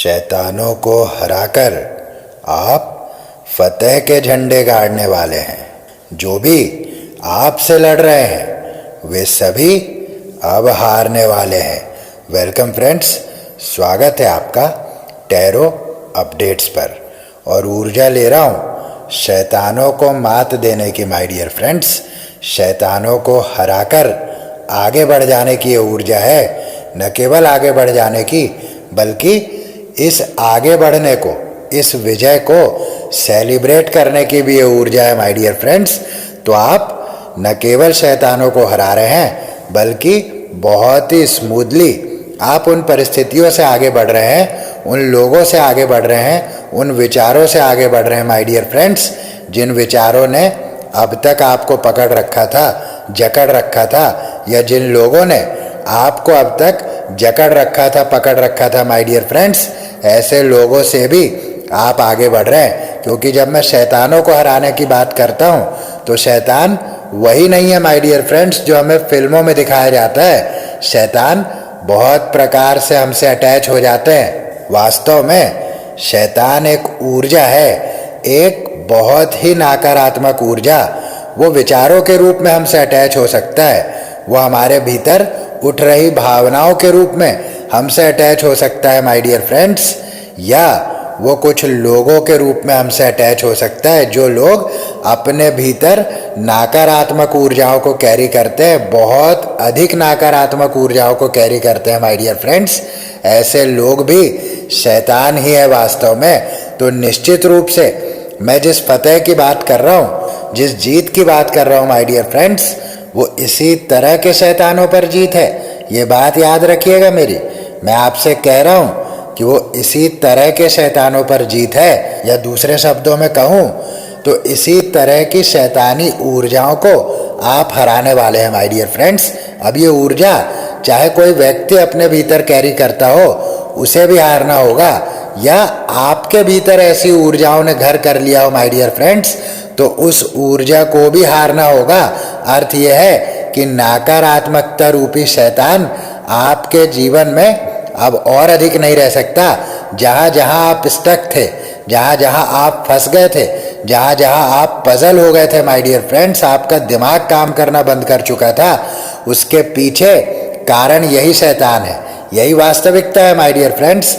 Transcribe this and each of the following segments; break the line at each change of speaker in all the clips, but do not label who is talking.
शैतानों को हराकर आप फतेह के झंडे गाड़ने वाले हैं। जो भी आपसे लड़ रहे हैं वे सभी अब हारने वाले हैं। वेलकम फ्रेंड्स, स्वागत है आपका टैरो अपडेट्स पर और ऊर्जा ले रहा हूँ शैतानों को मात देने की। माय डियर फ्रेंड्स, शैतानों को हराकर आगे बढ़ जाने की ये ऊर्जा है। न केवल आगे बढ़ जाने की बल्कि इस आगे बढ़ने को, इस विजय को सेलिब्रेट करने की भी ये ऊर्जा है माय डियर फ्रेंड्स। तो आप न केवल शैतानों को हरा रहे हैं बल्कि बहुत ही स्मूथली आप उन परिस्थितियों से आगे बढ़ रहे हैं, उन लोगों से आगे बढ़ रहे हैं, उन विचारों से आगे बढ़ रहे हैं माय डियर फ्रेंड्स, जिन विचारों ने अब तक आपको पकड़ रखा था, जकड़ रखा था, या जिन लोगों ने आपको अब तक जकड़ रखा था, पकड़ रखा था माय डियर फ्रेंड्स। ऐसे लोगों से भी आप आगे बढ़ रहे हैं, क्योंकि जब मैं शैतानों को हराने की बात करता हूँ तो शैतान वही नहीं है माय डियर फ्रेंड्स जो हमें फिल्मों में दिखाया जाता है। शैतान बहुत प्रकार से हमसे अटैच हो जाते हैं। वास्तव में शैतान एक ऊर्जा है, एक बहुत ही नकारात्मक ऊर्जा। वो विचारों के रूप में हमसे अटैच हो सकता है, वो हमारे भीतर उठ रही भावनाओं के रूप में हमसे अटैच हो सकता है माय डियर फ्रेंड्स, या वो कुछ लोगों के रूप में हमसे अटैच हो सकता है जो लोग अपने भीतर नकारात्मक ऊर्जाओं को कैरी करते हैं, बहुत अधिक नकारात्मक ऊर्जाओं को कैरी करते हैं माय डियर फ्रेंड्स। ऐसे लोग भी शैतान ही है वास्तव में। तो निश्चित रूप से मैं जिस फतेह की बात कर रहा हूँ, जिस जीत की बात कर रहा हूँ माय डियर फ्रेंड्स, वो इसी तरह के शैतानों पर जीत है। ये बात याद रखिएगा मेरी। मैं आपसे कह रहा हूँ कि वो इसी तरह के शैतानों पर जीत है, या दूसरे शब्दों में कहूँ तो इसी तरह की शैतानी ऊर्जाओं को आप हराने वाले हैं माय डियर फ्रेंड्स। अब ये ऊर्जा चाहे कोई व्यक्ति अपने भीतर कैरी करता हो, उसे भी हारना होगा, या आपके भीतर ऐसी ऊर्जाओं ने घर कर लिया हो माय डियर फ्रेंड्स, तो उस ऊर्जा को भी हारना होगा। अर्थ यह है कि नकारात्मकता रूपी शैतान आपके जीवन में अब और अधिक नहीं रह सकता। जहाँ जहाँ आप स्टक थे, जहाँ जहाँ आप फंस गए थे, जहाँ जहाँ आप पजल हो गए थे माय डियर फ्रेंड्स, आपका दिमाग काम करना बंद कर चुका था, उसके पीछे कारण यही शैतान है। यही वास्तविकता है माय डियर फ्रेंड्स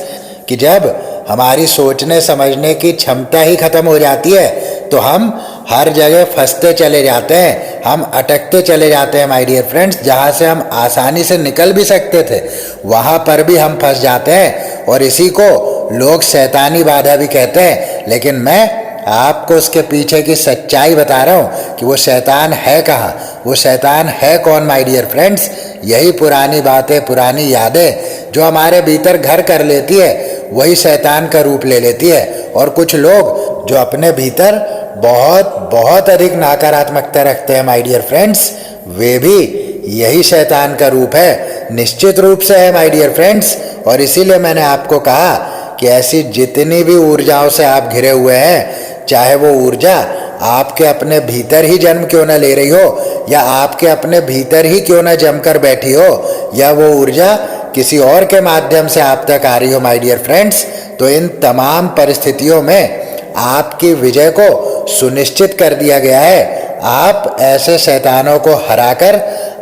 कि जब हमारी सोचने समझने की क्षमता ही खत्म हो जाती है तो हम हर जगह फंसते चले जाते हैं, हम अटकते चले जाते हैं माय डियर फ्रेंड्स। जहाँ से हम आसानी से निकल भी सकते थे वहाँ पर भी हम फंस जाते हैं, और इसी को लोग शैतानी बाधा भी कहते हैं। लेकिन मैं आपको उसके पीछे की सच्चाई बता रहा हूँ कि वो शैतान है कहाँ, वो शैतान है कौन माय डियर फ्रेंड्स। यही पुरानी बातें, पुरानी यादें जो हमारे भीतर घर कर लेती है, वही शैतान का रूप ले लेती है। और कुछ लोग जो अपने भीतर बहुत बहुत अधिक नकारात्मकता रखते हैं माय डियर फ्रेंड्स, वे भी यही शैतान का रूप है, निश्चित रूप से है माय डियर फ्रेंड्स। और इसीलिए मैंने आपको कहा कि ऐसी जितनी भी ऊर्जाओं से आप घिरे हुए हैं, चाहे वो ऊर्जा आपके अपने भीतर ही जन्म क्यों न ले रही हो, या आपके अपने भीतर ही क्यों न जमकर बैठी हो, या वो ऊर्जा किसी और के माध्यम से आप तक आ रही हो माय डियर फ्रेंड्स, तो इन तमाम परिस्थितियों में आपकी विजय को सुनिश्चित कर दिया गया है। आप ऐसे शैतानों को हराकर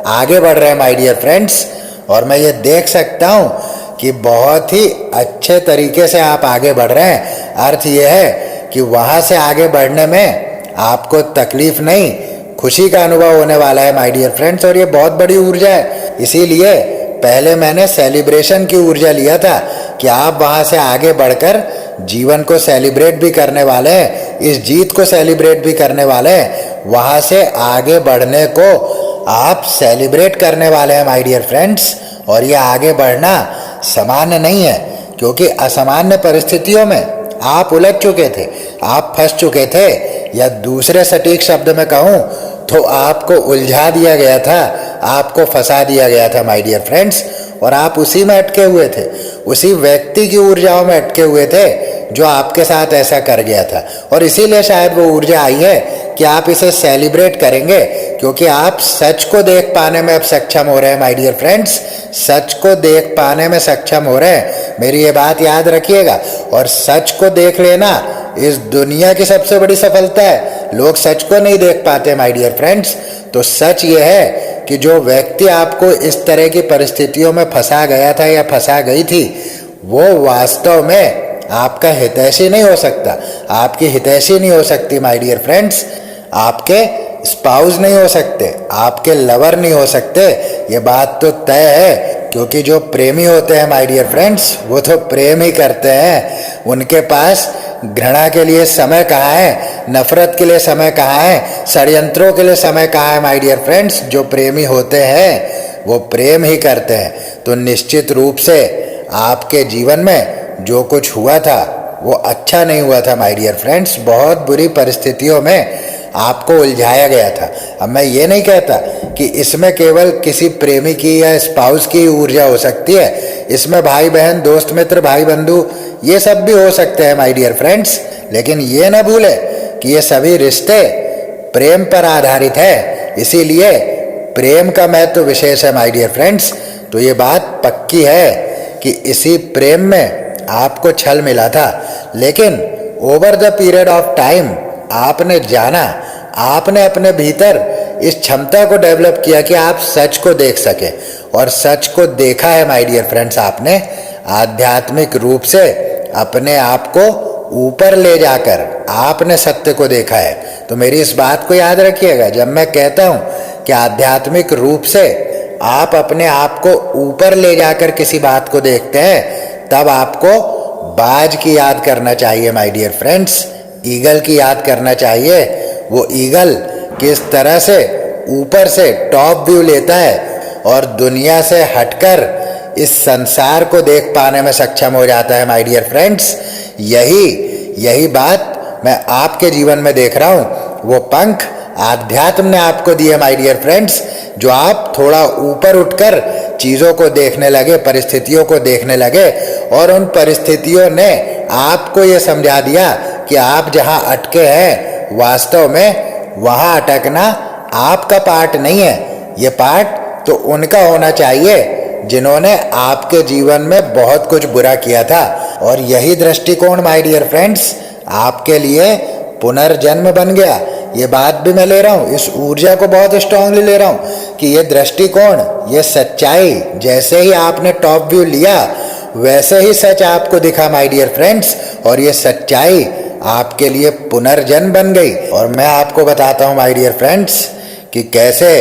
आगे बढ़ रहे हैं माय डियर फ्रेंड्स, और मैं ये देख सकता हूँ कि बहुत ही अच्छे तरीके से आप आगे बढ़ रहे हैं। अर्थ ये है कि वहाँ से आगे बढ़ने में आपको तकलीफ नहीं, खुशी का अनुभव होने वाला है माय डियर फ्रेंड्स, और ये बहुत बड़ी ऊर्जा है। इसीलिए पहले मैंने सेलिब्रेशन की ऊर्जा लिया था कि आप वहाँ से आगे बढ़कर जीवन को सेलिब्रेट भी करने वाले हैं, इस जीत को सेलिब्रेट भी करने वाले हैं। वहाँ से आगे बढ़ने को आप सेलिब्रेट करने वाले हैं माय डियर फ्रेंड्स। और ये आगे बढ़ना सामान्य नहीं है, क्योंकि असामान्य परिस्थितियों में आप उलझ चुके थे, आप फंस चुके थे, या दूसरे सटीक शब्द में कहूँ तो आपको उलझा दिया गया था, आपको फंसा दिया गया था माय डियर फ्रेंड्स, और आप उसी में अटके हुए थे, उसी व्यक्ति की ऊर्जाओं में अटके हुए थे जो आपके साथ ऐसा कर गया था। और इसीलिए शायद वो ऊर्जा आई है कि आप इसे सेलिब्रेट करेंगे, क्योंकि आप सच को देख पाने में अब सक्षम हो रहे हैं माय डियर फ्रेंड्स। सच को देख पाने में सक्षम हो रहे हैं, मेरी ये बात याद रखिएगा। और सच को देख लेना इस दुनिया की सबसे बड़ी सफलता है। लोग सच को नहीं देख पाते माय डियर फ्रेंड्स। तो सच ये है कि जो व्यक्ति आपको इस तरह की परिस्थितियों में फंसा गया था या फंसा गई थी, वो वास्तव में आपका हितैषी नहीं हो सकता, आपकी हितैषी नहीं हो सकती माय डियर फ्रेंड्स। आपके स्पाउस नहीं हो सकते, आपके लवर नहीं हो सकते, ये बात तो तय है। क्योंकि जो प्रेमी होते हैं माय डियर फ्रेंड्स, वो तो प्रेम ही करते हैं। उनके पास घृणा के लिए समय कहाँ है, नफरत के लिए समय कहाँ है, षड्यंत्रों के लिए समय कहाँ है माय डियर फ्रेंड्स। जो प्रेमी होते हैं वो प्रेम ही करते हैं। तो निश्चित रूप से आपके जीवन में जो कुछ हुआ था वो अच्छा नहीं हुआ था माय डियर फ्रेंड्स। बहुत बुरी परिस्थितियों में आपको उलझाया गया था। अब मैं ये नहीं कहता कि इसमें केवल किसी प्रेमी की या स्पाउस की ऊर्जा हो सकती है, इसमें भाई बहन, दोस्त मित्र, भाई बंधु, ये सब भी हो सकते हैं माय डियर फ्रेंड्स। लेकिन ये ना भूले कि ये सभी रिश्ते प्रेम पर आधारित है, इसीलिए प्रेम का महत्व विशेष है माय डियर फ्रेंड्स। तो ये बात पक्की है कि इसी प्रेम में आपको छल मिला था, लेकिन over the period of time आपने जाना, आपने अपने भीतर इस क्षमता को डेवलप किया कि आप सच को देख सके। और सच को देखा है माय डियर फ्रेंड्स, आपने आध्यात्मिक रूप से अपने आप को ऊपर ले जाकर आपने सत्य को देखा है। तो मेरी इस बात को याद रखिएगा, जब मैं कहता हूं कि आध्यात्मिक रूप से आप अपने आप को ऊपर ले जाकर किसी बात को देखते हैं, तब आपको बाज की याद करना चाहिए माय डियर फ्रेंड्स, ईगल की याद करना चाहिए। वो ईगल किस तरह से ऊपर से टॉप व्यू लेता है और दुनिया से हटकर इस संसार को देख पाने में सक्षम हो जाता है माय डियर फ्रेंड्स। यही बात मैं आपके जीवन में देख रहा हूँ। वो पंख आध्यात्म ने आपको दिए माय डियर फ्रेंड्स, जो आप थोड़ा ऊपर उठकर चीज़ों को देखने लगे, परिस्थितियों को देखने लगे, और उन परिस्थितियों ने आपको ये समझा दिया कि आप जहाँ अटके हैं वास्तव में वहाँ अटकना आपका पार्ट नहीं है। ये पार्ट तो उनका होना चाहिए जिन्होंने आपके जीवन में बहुत कुछ बुरा किया था। और यही दृष्टिकोण माय डियर फ्रेंड्स आपके लिए पुनर्जन्म बन गया। ये बात भी मैं ले रहा हूँ, इस ऊर्जा को बहुत स्ट्रांगली ले रहा हूँ कि ये दृष्टिकोण, ये सच्चाई, जैसे ही आपने टॉप व्यू लिया वैसे ही सच आपको दिखा माय डियर फ्रेंड्स, और ये सच्चाई आपके लिए पुनर्जन्म बन गई। और मैं आपको बताता हूँ माय डियर फ्रेंड्स कि कैसे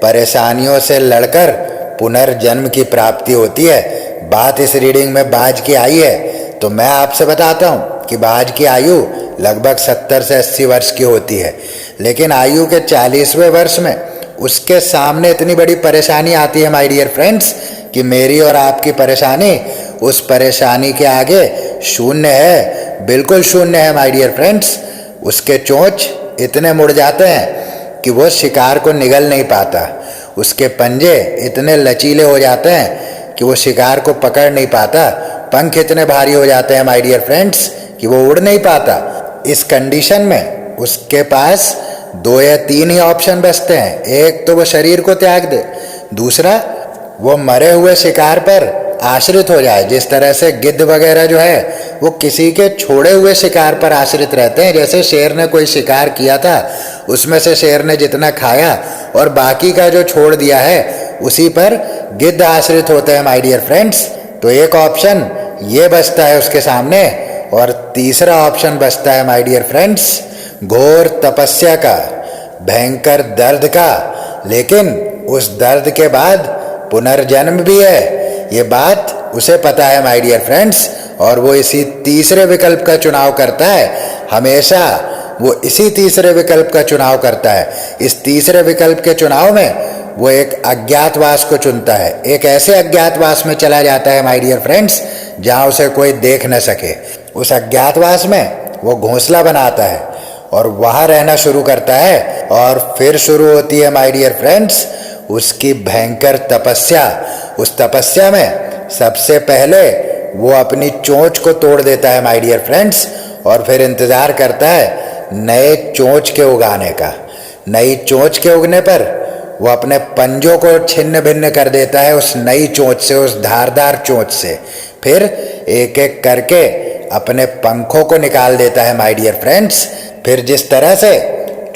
परेशानियों से लड़कर पुनर्जन्म की प्राप्ति होती है। बात इस रीडिंग में बाज की आई है, तो मैं आपसे बताता हूँ कि बाज की आयु लगभग 70 से 80 वर्ष की होती है, लेकिन आयु के 40वें वर्ष में उसके सामने इतनी बड़ी परेशानी आती है माय डियर फ्रेंड्स कि मेरी और आपकी परेशानी उस परेशानी के आगे शून्य है, बिल्कुल शून्य है माय डियर फ्रेंड्स। उसके चोंच इतने मुड़ जाते हैं कि वो शिकार को निगल नहीं पाता, उसके पंजे इतने लचीले हो जाते हैं कि वो शिकार को पकड़ नहीं पाता, पंख इतने भारी हो जाते हैं माय डियर फ्रेंड्स कि वो उड़ नहीं पाता। इस कंडीशन में उसके पास 2 या 3 ही ऑप्शन बचते हैं। एक तो वो शरीर को त्याग दे, दूसरा वो मरे हुए शिकार पर आश्रित हो जाए। जिस तरह से गिद्ध वगैरह जो है वो किसी के छोड़े हुए शिकार पर आश्रित रहते हैं। जैसे शेर ने कोई शिकार किया था, उसमें से शेर ने जितना खाया और बाकी का जो छोड़ दिया है उसी पर गिद्ध आश्रित होते हैं माय डियर फ्रेंड्स। तो एक ऑप्शन ये बचता है उसके सामने, और तीसरा ऑप्शन बचता है माय डियर फ्रेंड्स घोर तपस्या का, भयंकर दर्द का। लेकिन उस दर्द के बाद पुनर्जन्म भी है, ये बात उसे पता है माय डियर फ्रेंड्स, और वो इसी तीसरे विकल्प का चुनाव करता है। हमेशा वो इसी तीसरे विकल्प का चुनाव करता है। इस तीसरे विकल्प के चुनाव में वो एक अज्ञातवास को चुनता है, एक ऐसे अज्ञातवास में चला जाता है माय डियर फ्रेंड्स जहाँ उसे कोई देख न सके। उस अज्ञातवास में वो घोंसला बनाता है और वहाँ रहना शुरू करता है, और फिर शुरू होती है माय डियर फ्रेंड्स उसकी भयंकर तपस्या। उस तपस्या में सबसे पहले वो अपनी चोंच को तोड़ देता है माय डियर फ्रेंड्स, और फिर इंतज़ार करता है नए चोंच के उगाने का। नई चोंच के उगने पर वो अपने पंजों को छिन्न भिन्न कर देता है उस नई चोंच से, उस धारदार चोंच से। फिर एक एक करके अपने पंखों को निकाल देता है माय डियर फ्रेंड्स। फिर जिस तरह से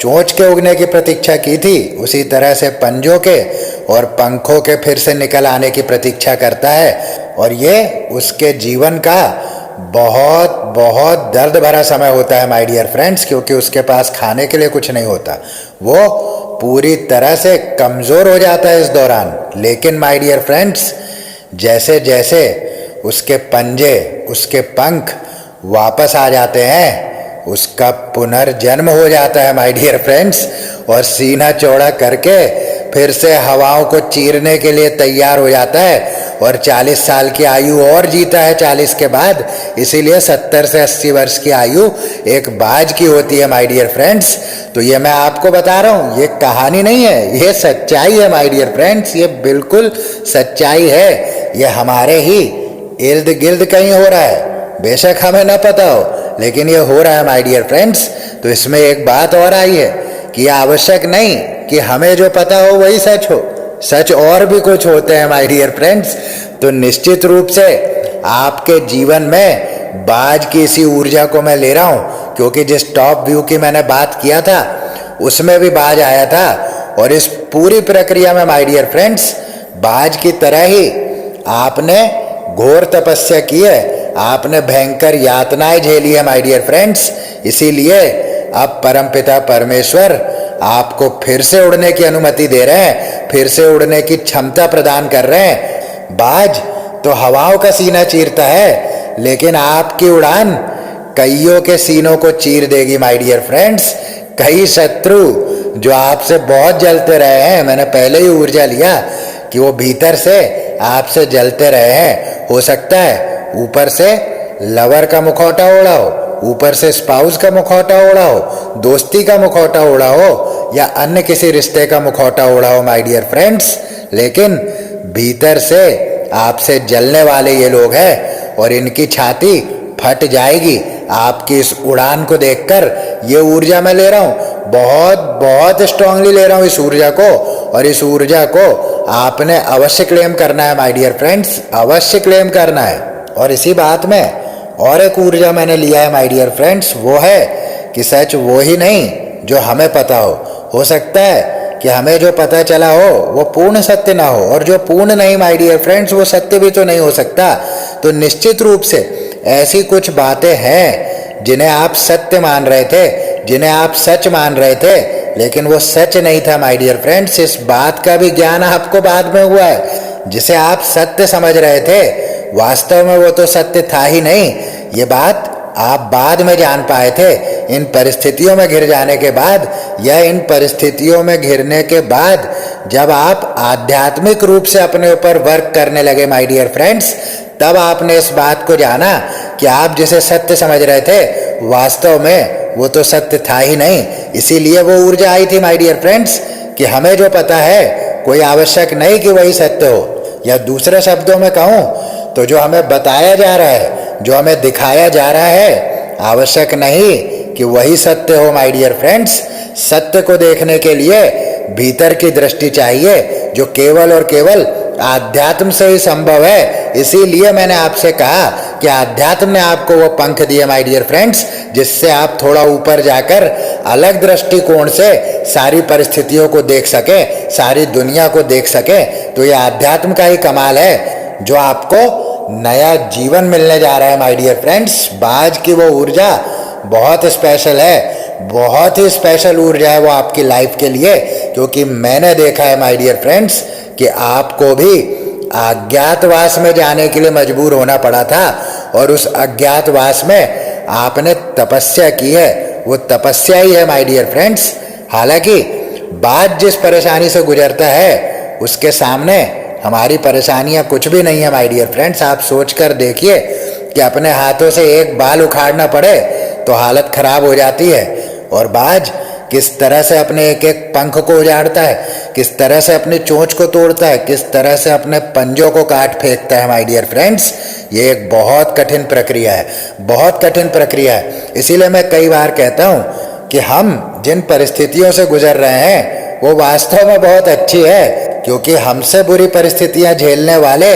चोंच के उगने की प्रतीक्षा की थी, उसी तरह से पंजों के और पंखों के फिर से निकल आने की प्रतीक्षा करता है। और ये उसके जीवन का बहुत बहुत दर्द भरा समय होता है माय डियर फ्रेंड्स, क्योंकि उसके पास खाने के लिए कुछ नहीं होता। वो पूरी तरह से कमज़ोर हो जाता है इस दौरान। लेकिन माय डियर फ्रेंड्स, जैसे जैसे उसके पंजे, उसके पंख वापस आ जाते हैं, उसका पुनर्जन्म हो जाता है माय डियर फ्रेंड्स। और सीना चौड़ा करके फिर से हवाओं को चीरने के लिए तैयार हो जाता है और 40 साल की आयु और जीता है 40 के बाद। इसीलिए 70 से 80 वर्ष की आयु एक बाज की होती है माय डियर फ्रेंड्स। तो ये मैं आपको बता रहा हूँ, ये कहानी नहीं है, ये सच्चाई है माय डियर फ्रेंड्स। ये बिल्कुल सच्चाई है। ये हमारे ही इर्द गिर्द कहीं हो रहा है, बेशक हमें न पता हो, लेकिन ये हो रहा है माय डियर फ्रेंड्स। तो इसमें एक बात और आई है कि आवश्यक नहीं कि हमें जो पता हो वही सच हो, सच और भी कुछ होते हैं माय डियर फ्रेंड्स। तो निश्चित रूप से आपके जीवन में बाज की इसी ऊर्जा को मैं ले रहा हूँ, क्योंकि जिस टॉप व्यू की मैंने बात किया था उसमें भी बाज आया था। और इस पूरी प्रक्रिया में माय डियर फ्रेंड्स, बाज की तरह ही आपने घोर तपस्या की है, आपने भयंकर यातनाएं झेली है माय डियर फ्रेंड्स। इसीलिए अब परमपिता परमेश्वर आपको फिर से उड़ने की अनुमति दे रहे हैं, फिर से उड़ने की क्षमता प्रदान कर रहे हैं। बाज तो हवाओं का सीना चीरता है, लेकिन आपकी उड़ान कईयों के सीनों को चीर देगी माय डियर फ्रेंड्स। कई शत्रु जो आपसे बहुत जलते रहे हैं, मैंने पहले ही ऊर्जा लिया कि वो भीतर से आपसे जलते रहे हैं। हो सकता है ऊपर से लवर का मुखौटा ओढ़ा हो, ऊपर से स्पाउस का मुखौटा ओढ़ा हो, दोस्ती का मुखौटा ओढ़ा हो, या अन्य किसी रिश्ते का मुखौटा ओढ़ा हो माय डियर फ्रेंड्स, लेकिन भीतर से आपसे जलने वाले ये लोग हैं और इनकी छाती फट जाएगी आपकी इस उड़ान को देखकर। ये ऊर्जा मैं ले रहा हूँ, बहुत बहुत स्ट्रांगली ले रहा हूँ इस ऊर्जा को। और इस ऊर्जा को आपने अवश्य क्लेम करना है माय डियर फ्रेंड्स, अवश्य क्लेम करना है। और इसी बात में और एक ऊर्जा मैंने लिया है माय डियर फ्रेंड्स, वो है कि सच वो ही नहीं जो हमें पता हो सकता है कि हमें जो पता चला हो वो पूर्ण सत्य ना हो, और जो पूर्ण नहीं माय डियर फ्रेंड्स, वो सत्य भी तो नहीं हो सकता। तो निश्चित रूप से ऐसी कुछ बातें हैं जिन्हें आप सत्य मान रहे थे, जिन्हें आप सच मान रहे थे, लेकिन वो सच नहीं था माय डियर फ्रेंड्स। इस बात का भी ज्ञान आपको बाद में हुआ है। जिसे आप सत्य समझ रहे थे, वास्तव में वो तो सत्य था ही नहीं। ये बात आप बाद में जान पाए थे, इन परिस्थितियों में घिर जाने के बाद, या इन परिस्थितियों में घिरने के बाद, जब आप आध्यात्मिक रूप से अपने ऊपर वर्क करने लगे माय डियर फ्रेंड्स, तब आपने इस बात को जाना कि आप जिसे सत्य समझ रहे थे, वास्तव में वो तो सत्य था ही नहीं। इसीलिए वो ऊर्जा आई थी माय डियर फ्रेंड्स कि हमें जो पता है कोई आवश्यक नहीं कि वही सत्य हो, या दूसरे शब्दों में कहूँ तो जो हमें बताया जा रहा है, जो हमें दिखाया जा रहा है, आवश्यक नहीं कि वही सत्य हो माय डियर फ्रेंड्स। सत्य को देखने के लिए भीतर की दृष्टि चाहिए, जो केवल और केवल आध्यात्म से ही संभव है। इसीलिए मैंने आपसे कहा कि आध्यात्म ने आपको वो पंख दिए माय डियर फ्रेंड्स, जिससे आप थोड़ा ऊपर जाकर अलग दृष्टिकोण से सारी परिस्थितियों को देख सके, सारी दुनिया को देख सके। तो ये आध्यात्म का ही कमाल है जो आपको नया जीवन मिलने जा रहा है माय डियर फ्रेंड्स। बाज की वो ऊर्जा बहुत स्पेशल है, बहुत ही स्पेशल ऊर्जा है वो आपकी लाइफ के लिए, क्योंकि मैंने देखा है माय डियर फ्रेंड्स कि आपको भी अज्ञातवास में जाने के लिए मजबूर होना पड़ा था, और उस अज्ञातवास में आपने तपस्या की है। वो तपस्या ही है माय डियर फ्रेंड्स। हालांकि बाज जिस परेशानी से गुजरता है, उसके सामने हमारी परेशानियां कुछ भी नहीं है माय डियर फ्रेंड्स। आप सोच कर देखिए कि अपने हाथों से एक बाल उखाड़ना पड़े तो हालत खराब हो जाती है, और बाज किस तरह से अपने एक एक पंख को उजाड़ता है, किस तरह से अपनी चोंच को तोड़ता है, किस तरह से अपने पंजों को काट फेंकता है माय डियर फ्रेंड्स। ये एक बहुत कठिन प्रक्रिया है, बहुत कठिन प्रक्रिया है। इसीलिए मैं कई बार कहता हूँ कि हम जिन परिस्थितियों से गुजर रहे हैं वो वास्तव में बहुत अच्छी है, क्योंकि हमसे बुरी परिस्थितियां झेलने वाले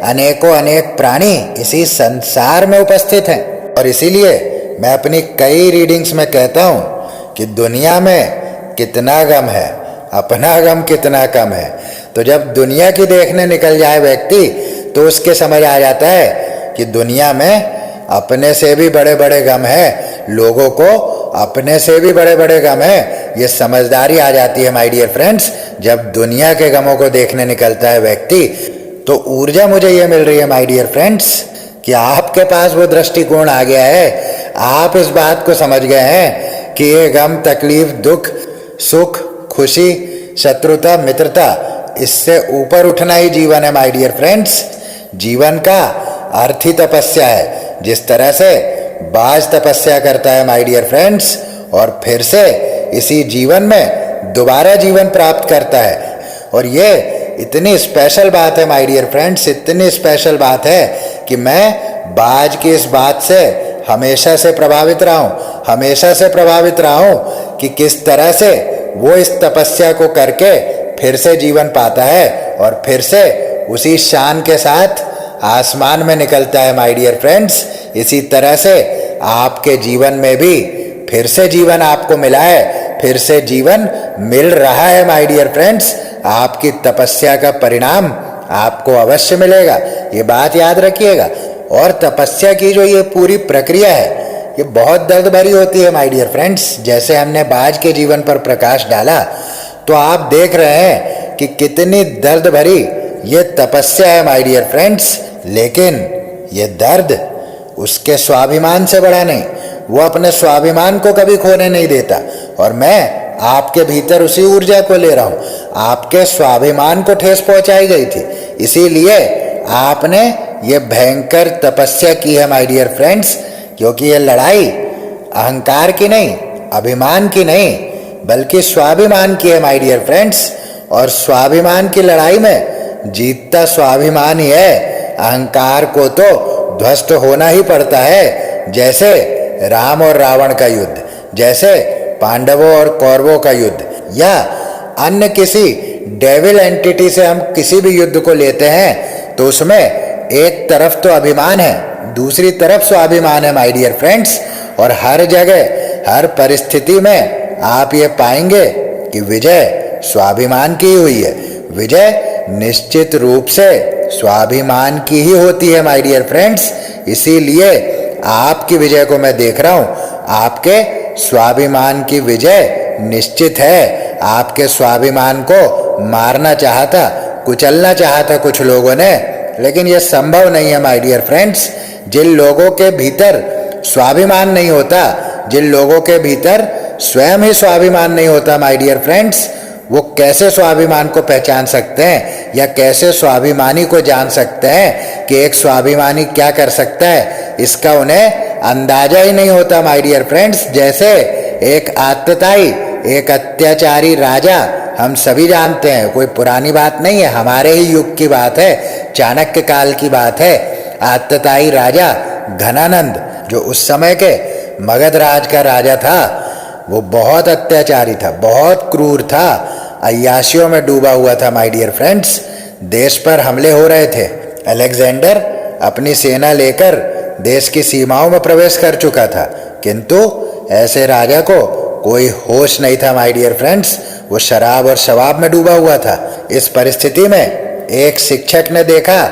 अनेकों अनेक प्राणी इसी संसार में उपस्थित हैं। और इसीलिए मैं अपनी कई रीडिंग्स में कहता हूँ कि दुनिया में कितना गम है, अपना गम कितना कम है। तो जब दुनिया की देखने निकल जाए व्यक्ति तो उसके समझ आ जाता है कि दुनिया में अपने से भी बड़े बड़े गम है, लोगों को अपने से भी बड़े बड़े गम है। ये समझदारी आ जाती है माय डियर फ्रेंड्स। जब दुनिया के गमों को देखने निकलता है व्यक्ति तो ऊर्जा मुझे ये मिल रही है माय डियर फ्रेंड्स कि आपके पास वो दृष्टिकोण आ गया है। आप इस बात को समझ गए हैं कि ये गम, तकलीफ, दुख, सुख, खुशी, शत्रुता, मित्रता, इससे ऊपर उठना ही जीवन है माय डियर फ्रेंड्स। जीवन का अर्थ ही तपस्या है। जिस तरह से बाज तपस्या करता है माय डियर फ्रेंड्स और फिर से इसी जीवन में दोबारा जीवन प्राप्त करता है। और ये इतनी स्पेशल बात है माय डियर फ्रेंड्स, इतनी स्पेशल बात है कि मैं बाज की इस बात से हमेशा से प्रभावित रहा हूँ, हमेशा से प्रभावित रहा हूँ कि किस तरह से वो इस तपस्या को करके फिर से जीवन पाता है और फिर से उसी शान के साथ आसमान में निकलता है माय डियर फ्रेंड्स। इसी तरह से आपके जीवन में भी फिर से जीवन आपको मिला है, फिर से जीवन मिल रहा है माय डियर फ्रेंड्स। आपकी तपस्या का परिणाम आपको अवश्य मिलेगा, ये बात याद रखिएगा। और तपस्या की जो ये पूरी प्रक्रिया है ये बहुत दर्द भरी होती है माय डियर फ्रेंड्स। जैसे हमने बाज के जीवन पर प्रकाश डाला तो आप देख रहे हैं कि कितनी दर्द भरी ये तपस्या है माय डियर फ्रेंड्स। लेकिन ये दर्द उसके स्वाभिमान से बड़ा नहीं, वो अपने स्वाभिमान को कभी खोने नहीं देता। और मैं आपके भीतर उसी ऊर्जा को ले रहा हूँ। आपके स्वाभिमान को ठेस पहुंचाई गई थी, इसीलिए आपने ये भयंकर तपस्या की है माय डियर फ्रेंड्स। क्योंकि ये लड़ाई अहंकार की नहीं, अभिमान की नहीं, बल्कि स्वाभिमान की है माय डियर फ्रेंड्स। और स्वाभिमान की लड़ाई में जीतता स्वाभिमान ही है। अहंकार को तो ध्वस्त होना ही पड़ता है। जैसे राम और रावण का युद्ध, जैसे पांडवों और कौरवों का युद्ध, या अन्य किसी डेविल एंटिटी से हम किसी भी युद्ध को लेते हैं तो उसमें एक तरफ तो अभिमान है, दूसरी तरफ स्वाभिमान है माय डियर फ्रेंड्स। और हर जगह, हर परिस्थिति में आप ये पाएंगे कि विजय स्वाभिमान की ही हुई है। विजय निश्चित रूप से स्वाभिमान की ही होती है माय डियर फ्रेंड्स। इसीलिए आपकी विजय को मैं देख रहा हूं। आपके स्वाभिमान की विजय निश्चित है। आपके स्वाभिमान को मारना चाहता, कुचलना चाहता कुछ लोगों ने, लेकिन यह संभव नहीं है माय डियर फ्रेंड्स। जिन लोगों के भीतर स्वाभिमान नहीं होता, जिन लोगों के भीतर स्वयं ही स्वाभिमान नहीं होता माय डियर फ्रेंड्स, वो कैसे स्वाभिमान को पहचान सकते हैं या कैसे स्वाभिमानी को जान सकते हैं कि एक स्वाभिमानी क्या कर सकता है, इसका उन्हें अंदाजा ही नहीं होता माय डियर फ्रेंड्स। जैसे एक आतताई, एक अत्याचारी राजा, हम सभी जानते हैं, कोई पुरानी बात नहीं है, हमारे ही युग की बात है, चाणक्य काल की बात है। आतताई राजा घनानंद, जो उस समय के मगध राज का राजा था, वो बहुत अत्याचारी था, बहुत क्रूर था, अय्याशियों में डूबा हुआ था माय डियर फ्रेंड्स। देश पर हमले हो रहे थे। अलेक्जेंडर अपनी सेना लेकर देश की सीमाओं में प्रवेश कर चुका था, किंतु ऐसे राजा को कोई होश नहीं था माय डियर फ्रेंड्स। वो शराब और शवाब में डूबा हुआ था। इस परिस्थिति में एक शिक्षक ने देखा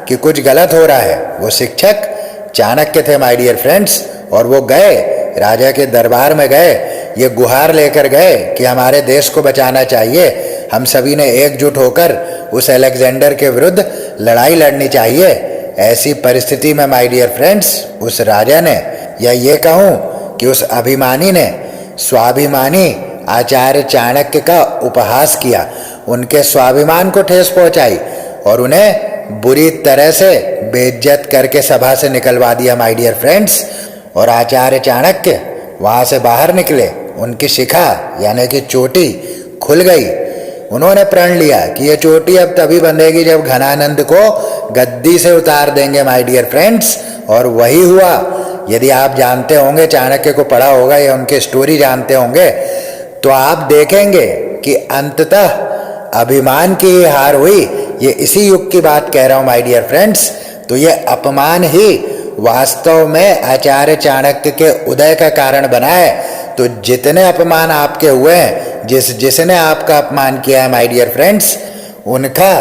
कि कुछ गलत हो रहा है। वो शिक्षक चाणक्य थे माय डियर फ्रेंड्स। और वो गए, राजा के दरबार में गए, ये गुहार लेकर गए कि हमारे देश को बचाना चाहिए, हम सभी ने एकजुट होकर उस अलेक्जेंडर के विरुद्ध लड़ाई लड़नी चाहिए। ऐसी परिस्थिति में माय डियर फ्रेंड्स उस राजा ने, या ये कहूँ कि उस अभिमानी ने, स्वाभिमानी आचार्य चाणक्य का उपहास किया, उनके स्वाभिमान को ठेस पहुंचाई और उन्हें बुरी तरह से बेइज्जत करके सभा से निकलवा दिया माय डियर फ्रेंड्स। और आचार्य चाणक्य वहाँ से बाहर निकले, उनकी शिखा यानी कि चोटी खुल गई। उन्होंने प्रण लिया कि ये चोटी अब तभी बंधेगी जब घनानंद को गद्दी से उतार देंगे माय डियर फ्रेंड्स। और वही हुआ। यदि आप जानते होंगे, चाणक्य को पढ़ा होगा या उनकी स्टोरी जानते होंगे, तो आप देखेंगे कि अंततः अभिमान की ही हार हुई। ये इसी युग की बात कह रहा हूं माय डियर फ्रेंड्स। तो ये अपमान ही वास्तव में आचार्य चाणक्य के उदय का कारण बना है। तो जितने अपमान आपके हुए हैं, जिसने आपका अपमान किया है माय डियर फ्रेंड्स, उनका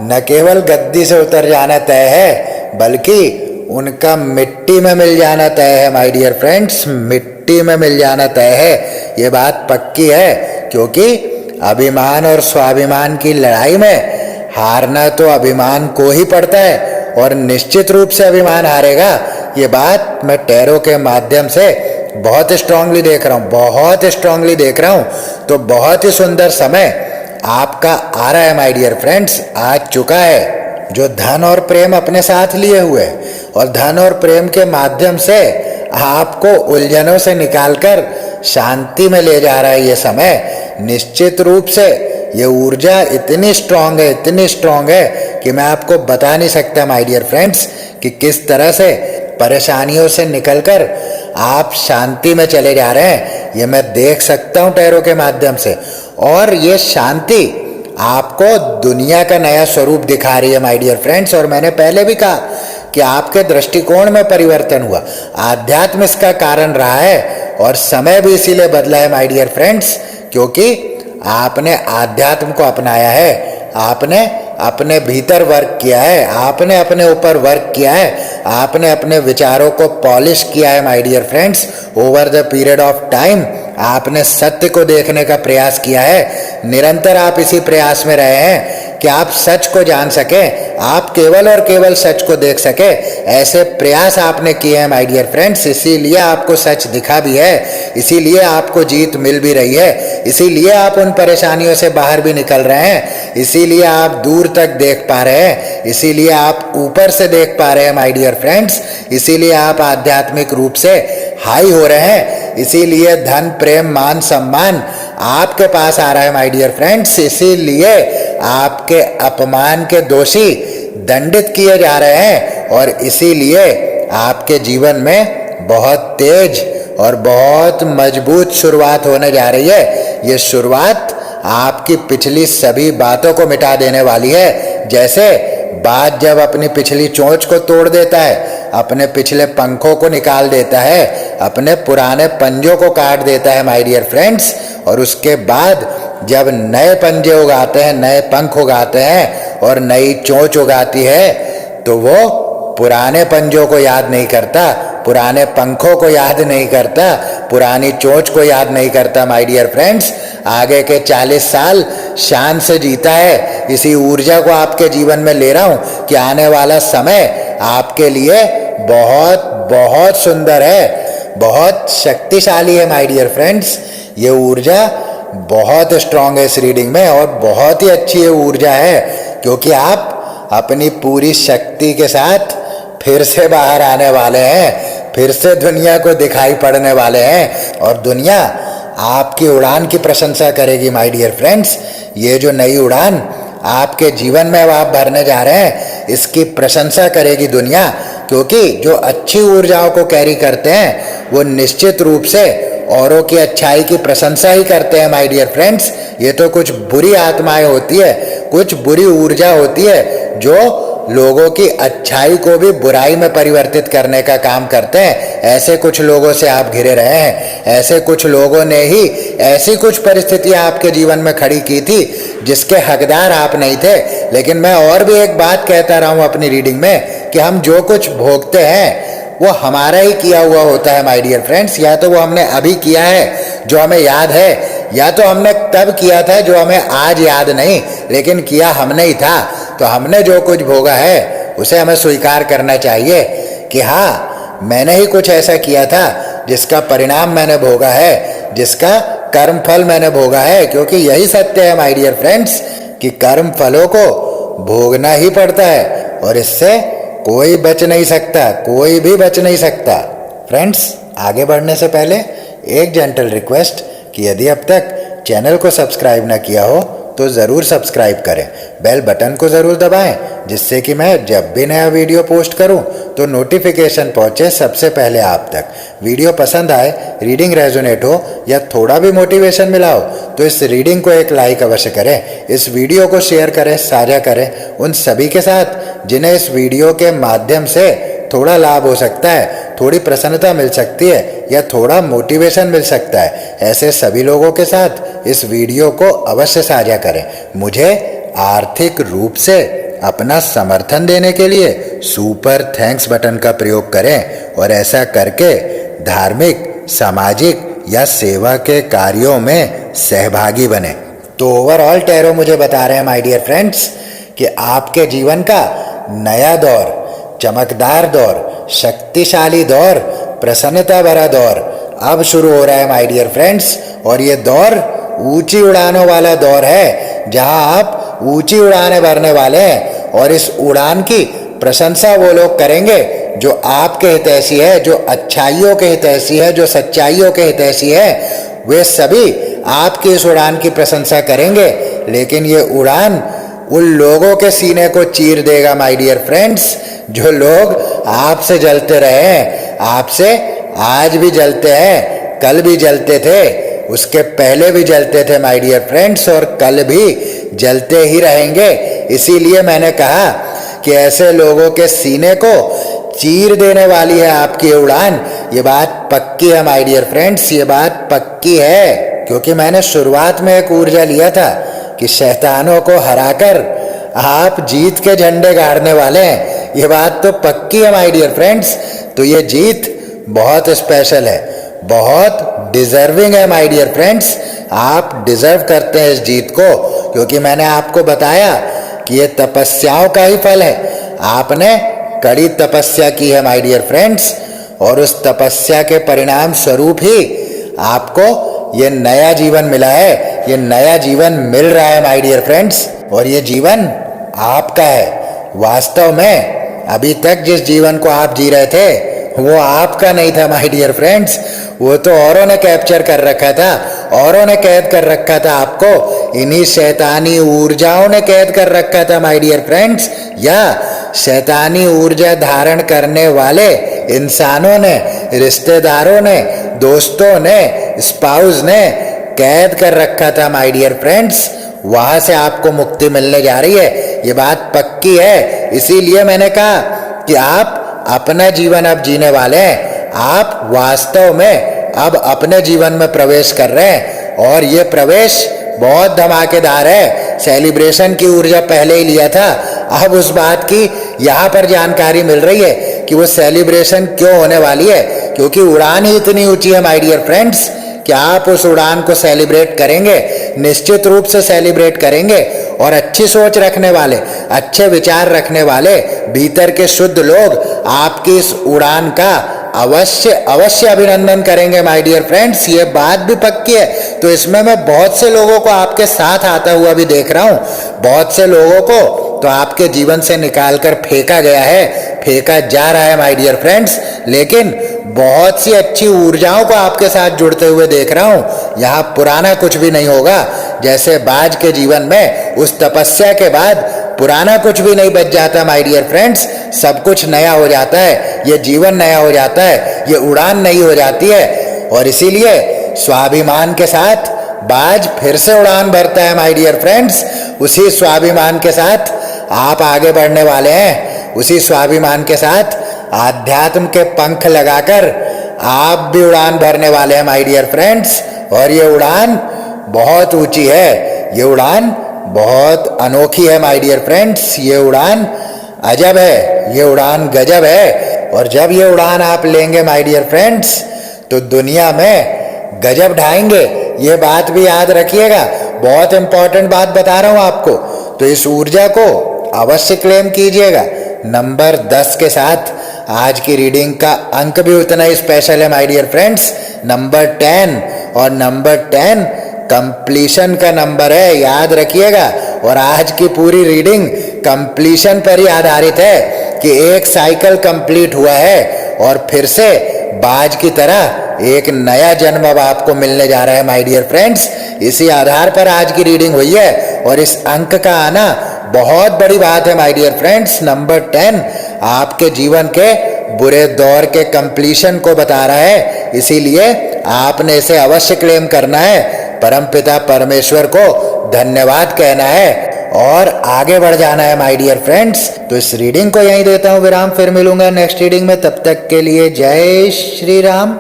न केवल गद्दी से उतर जाना तय है, बल्कि उनका मिट्टी में मिल जाना तय है माय डियर फ्रेंड्स। मिट्टी में मिल जाना तय है, ये बात पक्की है। क्योंकि अभिमान और स्वाभिमान की लड़ाई में हारना तो अभिमान को ही पड़ता है, और निश्चित रूप से अभिमान हारेगा। ये बात मैं टैरो के माध्यम से बहुत स्ट्रांगली देख रहा हूँ, बहुत स्ट्रांगली देख रहा हूँ। तो बहुत ही सुंदर समय आपका आ रहा है माय डियर फ्रेंड्स, आ चुका है, जो धन और प्रेम अपने साथ लिए हुए, और धन और प्रेम के माध्यम से आपको उलझनों से निकालकर शांति में ले जा रहा है। ये समय निश्चित रूप से ये ऊर्जा इतनी स्ट्रांग है, इतनी स्ट्रांग है कि मैं आपको बता नहीं सकता माय डियर फ्रेंड्स कि किस तरह से परेशानियों से निकलकर आप शांति में चले जा रहे हैं। ये मैं देख सकता हूं टैरो के माध्यम से, और ये शांति आपको दुनिया का नया स्वरूप दिखा रही है माय डियर फ्रेंड्स। और मैंने पहले भी कहा कि आपके दृष्टिकोण में परिवर्तन हुआ, आध्यात्म इसका कारण रहा है, और समय भी इसीलिए बदला है माय डियर फ्रेंड्स, क्योंकि आपने आध्यात्म को अपनाया है, आपने अपने भीतर वर्क किया है, आपने अपने ऊपर वर्क किया है, आपने अपने विचारों को पॉलिश किया है my dear friends. Over the period of time आपने सत्य को देखने का प्रयास किया है। निरंतर आप इसी प्रयास में रहे हैं कि आप सच को जान सके, आप केवल और केवल सच को देख सके। ऐसे प्रयास आपने किए हैं माय डियर फ्रेंड्स, इसीलिए आपको सच दिखा भी है, इसीलिए आपको जीत मिल भी रही है, इसीलिए आप उन परेशानियों से बाहर भी निकल रहे हैं, इसीलिए आप दूर तक देख पा रहे हैं, इसीलिए आप ऊपर से देख पा रहे हैं माय डियर फ्रेंड्स, इसीलिए आप आध्यात्मिक रूप से हाई हो रहे हैं, इसीलिए धन प्रेम मान सम्मान आपके पास आ रहा है माय डियर फ्रेंड्स, इसीलिए आपके अपमान के दोषी दंडित किए जा रहे हैं, और इसीलिए आपके जीवन में बहुत तेज और बहुत मजबूत शुरुआत होने जा रही है। ये शुरुआत आपकी पिछली सभी बातों को मिटा देने वाली है। जैसे बाज जब अपनी पिछली चोंच को तोड़ देता है, अपने पिछले पंखों को निकाल देता है, अपने पुराने पंजों को काट देता है माय डियर फ्रेंड्स, और उसके बाद जब नए पंजे उगाते हैं, नए पंख उगाते हैं और नई चोंच उगाती है, तो वो पुराने पंजों को याद नहीं करता, पुराने पंखों को याद नहीं करता, पुरानी चोंच को याद नहीं करता माय डियर फ्रेंड्स। आगे के 40 साल शान से जीता है। इसी ऊर्जा को आपके जीवन में ले रहा हूं कि आने वाला समय आपके लिए बहुत बहुत सुंदर है, बहुत शक्तिशाली है माय डियर फ्रेंड्स। ये ऊर्जा बहुत स्ट्रांग है इस रीडिंग में, और बहुत ही अच्छी ये ऊर्जा है, क्योंकि आप अपनी पूरी शक्ति के साथ फिर से बाहर आने वाले हैं, फिर से दुनिया को दिखाई पड़ने वाले हैं, और दुनिया आपकी उड़ान की प्रशंसा करेगी माय डियर फ्रेंड्स। ये जो नई उड़ान आपके जीवन में आप भरने जा रहे हैं, इसकी प्रशंसा करेगी दुनिया, क्योंकि जो अच्छी ऊर्जाओं को कैरी करते हैं वो निश्चित रूप से औरों की अच्छाई की प्रशंसा ही करते हैं माय डियर फ्रेंड्स। ये तो कुछ बुरी आत्माएं होती है, कुछ बुरी ऊर्जा होती है जो लोगों की अच्छाई को भी बुराई में परिवर्तित करने का काम करते हैं। ऐसे कुछ लोगों से आप घिरे रहे हैं, ऐसे कुछ लोगों ने ही ऐसी कुछ परिस्थितियां आपके जीवन में खड़ी की थी जिसके हकदार आप नहीं थे। लेकिन मैं और भी एक बात कहता रहा हूं अपनी रीडिंग में कि हम जो कुछ भोगते हैं वो हमारा ही किया हुआ होता है माय डियर फ्रेंड्स। या तो वो हमने अभी किया है जो हमें याद है, या तो हमने तब किया था जो हमें आज याद नहीं, लेकिन किया हमने ही था। तो हमने जो कुछ भोगा है उसे हमें स्वीकार करना चाहिए कि हाँ, मैंने ही कुछ ऐसा किया था जिसका परिणाम मैंने भोगा है, जिसका कर्म फल मैंने भोगा है। क्योंकि यही सत्य है माय डियर फ्रेंड्स कि कर्म फलों को भोगना ही पड़ता है, और इससे कोई बच नहीं सकता, कोई भी बच नहीं सकता। फ्रेंड्स, आगे बढ़ने से पहले एक जेंटल रिक्वेस्ट कि यदि अब तक चैनल को सब्सक्राइब ना किया हो तो ज़रूर सब्सक्राइब करें, बेल बटन को ज़रूर दबाएं, जिससे कि मैं जब भी नया वीडियो पोस्ट करूं तो नोटिफिकेशन पहुंचे सबसे पहले आप तक। वीडियो पसंद आए, रीडिंग रेजोनेट हो या थोड़ा भी मोटिवेशन मिला हो तो इस रीडिंग को एक लाइक अवश्य करें। इस वीडियो को शेयर करें, साझा करें उन सभी के साथ जिन्हें इस वीडियो के माध्यम से थोड़ा लाभ हो सकता है, थोड़ी प्रसन्नता मिल सकती है या थोड़ा मोटिवेशन मिल सकता है। ऐसे सभी लोगों के साथ इस वीडियो को अवश्य साझा करें। मुझे आर्थिक रूप से अपना समर्थन देने के लिए सुपर थैंक्स बटन का प्रयोग करें और ऐसा करके धार्मिक, सामाजिक या सेवा के कार्यों में सहभागी बने। तो ओवरऑल टैरो मुझे बता रहे हैं माय डियर फ्रेंड्स कि आपके जीवन का नया दौर, चमकदार दौर, शक्तिशाली दौर, प्रसन्नता भरा दौर अब शुरू हो रहा है माय डियर फ्रेंड्स। और ये दौर ऊंची उड़ानों वाला दौर है, जहां आप ऊंची उड़ानें भरने वाले हैं। और इस उड़ान की प्रशंसा वो लोग करेंगे जो आपके हितैषी है, जो अच्छाइयों के हितैषी है, जो सच्चाइयों के हितैषी है। वे सभी आपकी इस उड़ान की प्रशंसा करेंगे, लेकिन ये उड़ान उन लोगों के सीने को चीर देगा माय डियर फ्रेंड्स, जो लोग आपसे जलते रहे हैं, आपसे आज भी जलते हैं, कल भी जलते थे, उसके पहले भी जलते थे माय डियर फ्रेंड्स, और कल भी जलते ही रहेंगे। इसीलिए मैंने कहा कि ऐसे लोगों के सीने को चीर देने वाली है आपकी उड़ान। ये बात पक्की है माय डियर फ्रेंड्स, ये बात पक्की है, क्योंकि मैंने शुरुआत में एक ऊर्जा लिया था कि शैतानों को हराकर आप जीत के झंडे गाड़ने वाले हैं। ये बात तो पक्की है माय डियर फ्रेंड्स। तो ये जीत बहुत स्पेशल है, बहुत डिजर्विंग है माय डियर फ्रेंड्स। आप डिजर्व करते हैं इस जीत को, क्योंकि मैंने आपको बताया कि ये तपस्याओं का ही फल है। आपने कड़ी तपस्या की है माय डियर फ्रेंड्स, और उस तपस्या के परिणाम स्वरूप ही आपको ये नया जीवन मिला है, ये नया जीवन मिल रहा है माय डियर फ्रेंड्स। और ये जीवन आपका है। वास्तव में अभी तक जिस जीवन को आप जी रहे थे वो आपका नहीं था माय डियर फ्रेंड्स, वो तो औरों ने कैप्चर कर रखा था, औरों ने कैद कर रखा था आपको। इन्हीं शैतानी ऊर्जाओं ने कैद कर रखा था माय डियर फ्रेंड्स, या शैतानी ऊर्जा धारण करने वाले इंसानों ने, रिश्तेदारों ने, दोस्तों ने, स्पाउस ने कैद कर रखा था माय डियर फ्रेंड्स। वहां से आपको मुक्ति मिलने जा रही है, ये बात पक्की है। इसीलिए मैंने कहा कि आप अपना जीवन अब जीने वाले हैं। आप वास्तव में अब अपने जीवन में प्रवेश कर रहे हैं, और ये प्रवेश बहुत धमाकेदार है। सेलिब्रेशन की ऊर्जा पहले ही लिया था, अब उस बात की यहाँ पर जानकारी मिल रही है कि वो सेलिब्रेशन क्यों होने वाली है, क्योंकि उड़ान ही इतनी ऊंची है माय डियर फ्रेंड्स कि आप उस उड़ान को सेलिब्रेट करेंगे, निश्चित रूप से सेलिब्रेट करेंगे। और अच्छी सोच रखने वाले, अच्छे विचार रखने वाले, भीतर के शुद्ध लोग आपकी इस उड़ान का अवश्य अवश्य अभिनंदन करेंगे माय डियर फ्रेंड्स, ये बात भी पक्की है। तो इसमें मैं बहुत से लोगों को आपके साथ आता हुआ भी देख रहा हूँ। बहुत से लोगों को तो आपके जीवन से निकाल कर फेंका गया है, फेंका जा रहा है माय डियर फ्रेंड्स, लेकिन बहुत सी अच्छी ऊर्जाओं को आपके साथ जुड़ते हुए देख रहा हूँ। यहाँ पुराना कुछ भी नहीं होगा। जैसे बाज के जीवन में उस तपस्या के बाद पुराना कुछ भी नहीं बच जाता माय डियर फ्रेंड्स, सब कुछ नया हो जाता है, ये जीवन नया हो जाता है, ये उड़ान नई हो जाती है। और इसीलिए स्वाभिमान के साथ बाज फिर से उड़ान भरता है माय डियर फ्रेंड्स। उसी स्वाभिमान के साथ आप आगे बढ़ने वाले हैं, उसी स्वाभिमान के साथ आध्यात्म के पंख लगाकर आप भी उड़ान भरने वाले हैं माय डियर फ्रेंड्स। और ये उड़ान बहुत ऊंची है, ये उड़ान बहुत अनोखी है माय डियर फ्रेंड्स, ये उड़ान अजब है, ये उड़ान गजब है। और जब ये उड़ान आप लेंगे माय डियर फ्रेंड्स तो दुनिया में गजब ढाएंगे। ये बात भी याद रखिएगा, बहुत इंपॉर्टेंट बात बता रहा हूं आपको। तो इस ऊर्जा को अवश्य क्लेम कीजिएगा। नंबर 10 के साथ आज की रीडिंग का अंक भी उतना ही स्पेशल है माय डियर फ्रेंड्स, नंबर 10। और नंबर 10 कंप्लीशन का नंबर है, याद रखिएगा। और आज की पूरी रीडिंग कंप्लीशन पर ही आधारित है कि एक साइकिल कंप्लीट हुआ है और फिर से बाज की तरह एक नया जन्म अब आपको मिलने जा रहा है माय डियर फ्रेंड्स। इसी आधार पर आज की रीडिंग हुई है और इस अंक का आना बहुत बड़ी बात है माय डियर फ्रेंड्स। नंबर 10 आपके जीवन के बुरे दौर के कंप्लीशन को बता रहा है, इसीलिए आपने इसे अवश्य क्लेम करना है, परमपिता परमेश्वर को धन्यवाद कहना है और आगे बढ़ जाना है माय डियर फ्रेंड्स। तो इस रीडिंग को यहीं देता हूं विराम, फिर मिलूंगा नेक्स्ट रीडिंग में। तब तक के लिए जय श्री राम।